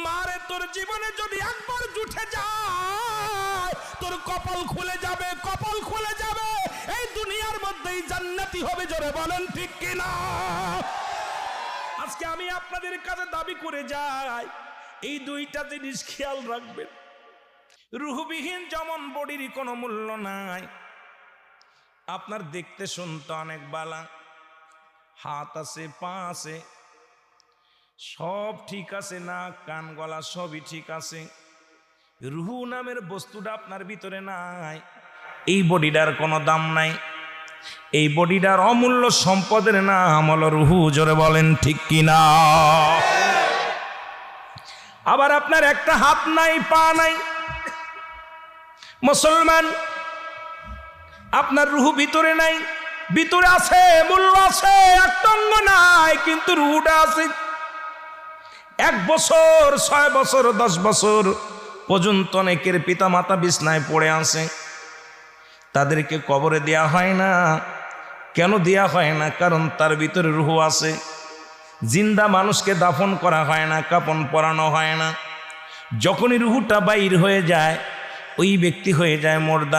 মারে তোর জীবনে যদি একবার জুটে যায় তোর কপাল খুলে যাবে, কপাল খুলে যাবে। এই দুনিয়ার মধ্যেই জান্নাতি হবে, জোরে বলেন ঠিক কিনা? আজকে আমি আপনাদের কাছে দাবি করে যাই, এই দুইটা জিনিস খেয়াল রাখবেন। রুহবিহীন যেমন বডির কোনো মূল্য নাই। আপনার দেখতে শুনতে অনেক বালা, হাত আছে, পা আছে, সব ঠিক আছে, নাক কান গলা সবই ঠিক আছে, রুহ নামের বস্তুটা আপনার ভিতরে নাই। এই বডিটার কোনো দাম নাই। এই বডিটার অমূল্য সম্পদের নাম হলো রুহ, জোরে বলেন ঠিক কিনা? আবার আপনার একটা হাত নাই, পা নাই, মুসলমান, আপনার রুহ ভিতরে নাই। ভিতরে আছে, মূল্য আছে, একটা অঙ্গ নাই, কিন্তু রুহটা আছে। 1 বছর, 6 বছর, 10 বছর পর্যন্ত অনেকের পিতা মাতা বিছনায় পড়ে আছে, তাদেরকে কবরে দেয়া হয় না। কেন দেয়া হয় না? কারণ তার ভিতরে রুহ আছে। জিন্দা মানুষকে দাফন করা হয় না, কাফন পরানো হয় না। যখনই রুহটা বাইর হয়ে যায়, ওই ব্যক্তি হয়ে যায় মুর্দা।